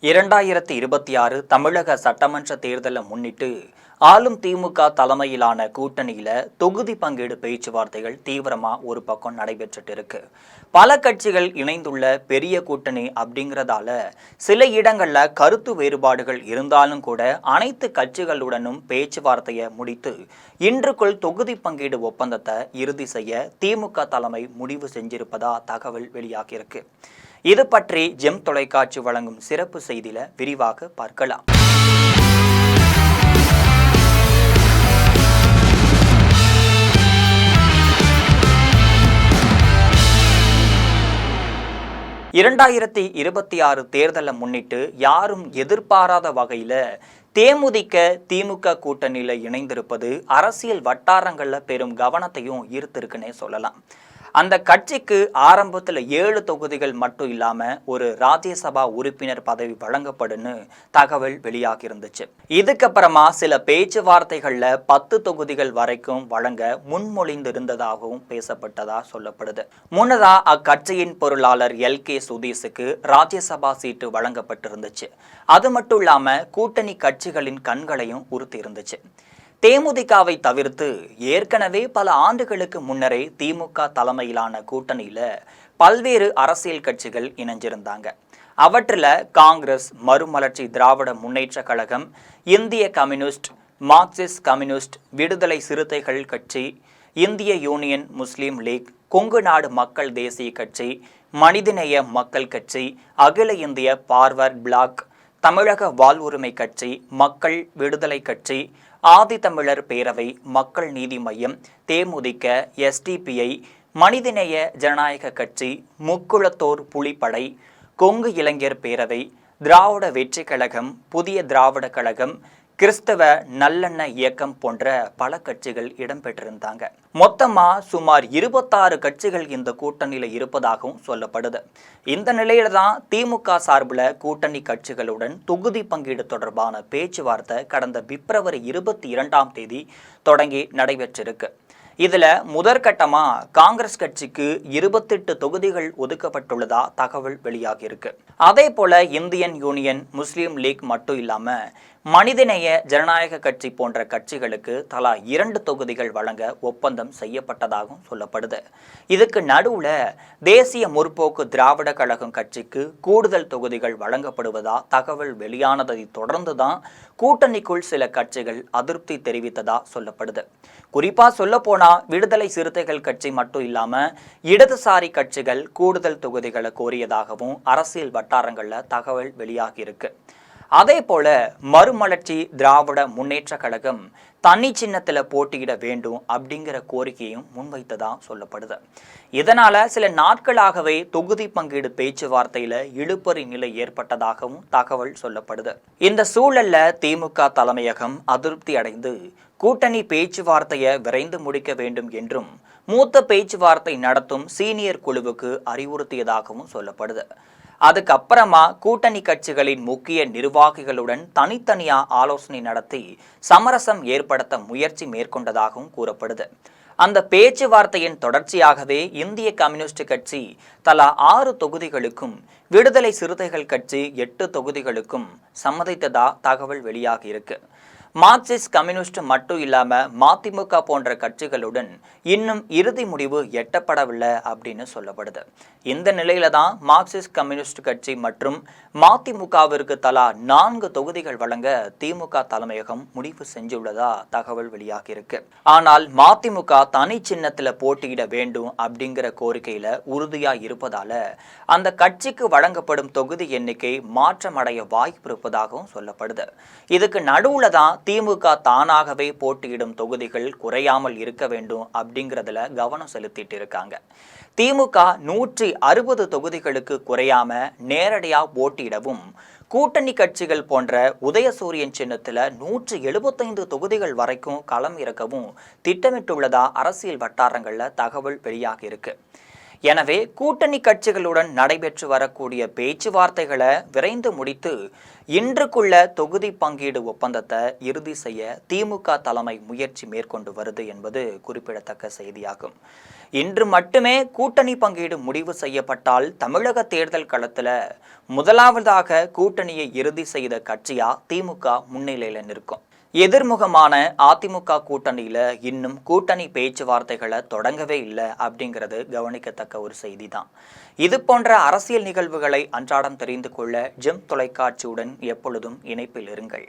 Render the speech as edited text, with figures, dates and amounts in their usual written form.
2026 தமிழக சட்டமன்ற தேர்தலை முன்னிட்டு ஆளும் திமுக தலைமையிலான கூட்டணியில தொகுதி பங்கீடு பேச்சுவார்த்தைகள் தீவிரமா ஒரு பக்கம் நடைபெற்றுட்டு இருக்கு. பல கட்சிகள் இணைந்துள்ள பெரிய கூட்டணி அப்படிங்கிறதால சில இடங்கள்ல கருத்து வேறுபாடுகள் இருந்தாலும் கூட அனைத்து கட்சிகளுடனும் பேச்சுவார்த்தையை முடித்து இன்றுக்குள் தொகுதி பங்கீடு ஒப்பந்தத்தை இறுதி செய்ய திமுக தலைமை முடிவு செஞ்சிருப்பதா தகவல் வெளியாகியிருக்கு. இது பற்றி ஜெம் தொலைக்காட்சி வழங்கும் சிறப்பு செய்தியில விரிவாக பார்க்கலாம். இரண்டாயிரத்தி 26 தேர்தலை முன்னிட்டு யாரும் எதிர்பாராத வகையில தேமுதிக திமுக கூட்டணியில இணைந்திருப்பது அரசியல் வட்டாரங்கள்ல பெரும் கவனத்தையும் ஈர்த்திருக்குன்னே சொல்லலாம். அந்த கட்சிக்கு ஆரம்பத்தில் 7 தொகுதிகள் மட்டும் இல்லாம ஒரு ராஜ்யசபா உறுப்பினர் பதவி வழங்கப்படும்னு தகவல் வெளியாகி இருந்துச்சு. இதுக்கப்புறமா சில பேச்சுவார்த்தைகள்ல 10 தொகுதிகள் வரைக்கும் வழங்க முன்மொழிந்திருந்ததாகவும் பேசப்பட்டதா சொல்லப்படுது. முன்னதா அக்கட்சியின் பொருளாளர் LK சுதீஷுக்கு ராஜ்யசபா சீட்டு வழங்கப்பட்டிருந்துச்சு. அது மட்டும் இல்லாம கூட்டணி கட்சிகளின் கண்களையும் உறுத்தி இருந்துச்சு. தேமுதிகவை தவிர்த்து ஏற்கனவே பல ஆண்டுகளுக்கு முன்னரே திமுக தலைமையிலான கூட்டணியில பல்வேறு அரசியல் கட்சிகள் இணைஞ்சிருந்தாங்க. அவற்றில் காங்கிரஸ், மறுமலர்ச்சி திராவிட முன்னேற்ற கழகம், இந்திய கம்யூனிஸ்ட், மார்க்சிஸ்ட் கம்யூனிஸ்ட், விடுதலை சிறுத்தைகள் கட்சி, இந்திய யூனியன் முஸ்லீம் லீக், கொங்கு நாடு மக்கள் தேசிய கட்சி, மனிதநேய மக்கள் கட்சி, அகில இந்திய பார்வர்ட் பிளாக், தமிழக வாழ்வுரிமை கட்சி, மக்கள் விடுதலை கட்சி, ஆதித்தமிழர் பேரவை, மக்கள் நீதி மையம், தேமுதிக, SDPI, மனிதநேய ஜனநாயக கட்சி, முக்குளத்தோர் புலிப்படை, கொங்கு இளைஞர் பேரவை, திராவிட வெற்றி கழகம், புதிய திராவிட கழகம், கிறிஸ்தவ நல்லெண்ண இயக்கம் போன்ற பல கட்சிகள் இடம்பெற்றிருந்தாங்க. மொத்தமா சுமார் 26 கட்சிகள் இந்த கூட்டணியில இருப்பதாகவும் சொல்லப்படுது. இந்த நிலையில தான் திமுக சார்பில் கூட்டணி கட்சிகளுடன் தொகுதி பங்கீடு தொடர்பான பேச்சுவார்த்தை கடந்த பிப்ரவரி 22ஆம் தேதி தொடங்கி நடைபெற்றிருக்கு. இதுல முதற்கட்டமா காங்கிரஸ் கட்சிக்கு 28 தொகுதிகள் ஒதுக்கப்பட்டுள்ளதா தகவல் வெளியாகி இருக்கு. அதே போல இந்தியன் யூனியன் முஸ்லீம் லீக் மட்டும் இல்லாம மனிதநேய ஜனநாயக கட்சி போன்ற கட்சிகளுக்கு தலா 2 தொகுதிகள் வழங்க ஒப்பந்தம் செய்யப்பட்டதாகவும் சொல்லப்படுது. இதுக்கு நடுவுல தேசிய முற்போக்கு திராவிட கழகம் கட்சிக்கு கூடுதல் தொகுதிகள் வழங்கப்படுவதா தகவல் வெளியானதை தொடர்ந்துதான் கூட்டணிக்குள் சில கட்சிகள் அதிருப்தி தெரிவித்ததா சொல்லப்படுது. குறிப்பா சொல்ல போனா விடுதலை சிறுத்தைகள் கட்சி மட்டும் இல்லாம இடதுசாரி கட்சிகள் கூடுதல் தொகுதிகளை கோரியதாகவும் அரசியல் வட்டாரங்கள்ல தகவல் வெளியாகி இருக்கு. அதே போல மறுமலர்ச்சி திராவிட முன்னேற்ற கழகம் தனி சின்னத்துல போட்டியிட வேண்டும் அப்படிங்கிற கோரிக்கையும் முன்வைத்ததா சொல்லப்படுது. இதனால சில நாட்களாகவே தொகுதி பங்கீடு பேச்சுவார்த்தையில இழுபறி நிலை ஏற்பட்டதாகவும் தகவல் சொல்லப்படுது. இந்த சூழல்ல திமுக தலைமையகம் அதிருப்தி அடைந்து கூட்டணி பேச்சுவார்த்தையை விரைந்து முடிக்க வேண்டும் என்றும் மூத்த பேச்சுவார்த்தை நடத்தும் சீனியர் குழுவுக்கு அறிவுறுத்தியதாகவும் சொல்லப்படுது. அதுக்கப்புறமா கூட்டணி கட்சிகளின் முக்கிய நிர்வாகிகளுடன் தனித்தனியா ஆலோசனை நடத்தி சமரசம் ஏற்படுத்த முயற்சி மேற்கொண்டதாகவும் கூறப்படுது. அந்த பேச்சுவார்த்தையின் தொடர்ச்சியாகவே இந்திய கம்யூனிஸ்ட் கட்சி தலா 6 தொகுதிகளுக்கும், விடுதலை சிறுத்தைகள் கட்சி 8 தொகுதிகளுக்கும் சம்மதித்ததா தகவல் வெளியாகி இருக்கு. மார்க்சிஸ்ட் கம்யூனிஸ்ட் மட்டும் இல்லாம மதிமுக போன்ற கட்சிகளுடன் இன்னும் இறுதி முடிவு எட்டப்படவில்லை அப்படின்னு சொல்லப்படுது. இந்த நிலையில தான் மார்க்சிஸ்ட் கம்யூனிஸ்ட் கட்சி மற்றும் மதிமுகவிற்கு தலா 4 தொகுதிகள் வழங்க திமுக தலைமையகம் முடிவு செஞ்சுள்ளதா தகவல் வெளியாகி இருக்கு. ஆனால் மதிமுக தனி சின்னத்துல போட்டியிட வேண்டும் அப்படிங்கிற கோரிக்கையில உறுதியா இருப்பதால அந்த கட்சிக்கு வழங்கப்படும் தொகுதி எண்ணிக்கை மாற்றமடைய வாய்ப்பு இருப்பதாகவும் சொல்லப்படுது. இதுக்கு நடுவுல தான் திமுக தானாகவே போட்டியிடும் தொகுதிகள் குறையாமல் இருக்க வேண்டும் அப்படிங்கிறதுல கவனம் செலுத்திட்டு இருக்காங்க. திமுக 160 தொகுதிகளுக்கு குறையாம நேரடியா போட்டியிடவும், கூட்டணி கட்சிகள் போன்ற உதயசூரியன் சின்னத்துல 175 தொகுதிகள் வரைக்கும் களம் இறக்கவும் திட்டமிட்டுள்ளதா அரசியல் வட்டாரங்கள்ல தகவல் வெளியாகி இருக்கு. எனவே கூட்டணி கட்சிகளுடன் நடைபெற்று வரக்கூடிய பேச்சுவார்த்தைகளை விரைந்து முடித்து இன்றுக்குள்ள தொகுதி பங்கீடு ஒப்பந்தத்தை இறுதி செய்ய திமுக தலைமை முயற்சி மேற்கொண்டு வருது என்பது குறிப்பிடத்தக்க செய்தியாகும். இன்று மட்டுமே கூட்டணி பங்கீடு முடிவு செய்யப்பட்டால் தமிழக தேர்தல் களத்துல முதலாவதாக கூட்டணியை இறுதி செய்த கட்சியா திமுக முன்னிலையில நிற்கும். எதிர்முகமான அதிமுக கூட்டணியில இன்னும் கூட்டணி பேச்சுவார்த்தைகளை தொடங்கவே இல்லை அப்படிங்கிறது கவனிக்கத்தக்க ஒரு செய்தி தான். இது போன்ற அரசியல் நிகழ்வுகளை அன்றாடம் தெரிந்து கொள்ள ஜெம் தொலைக்காட்சியுடன் எப்பொழுதும் இணைப்பில் இருங்கள்.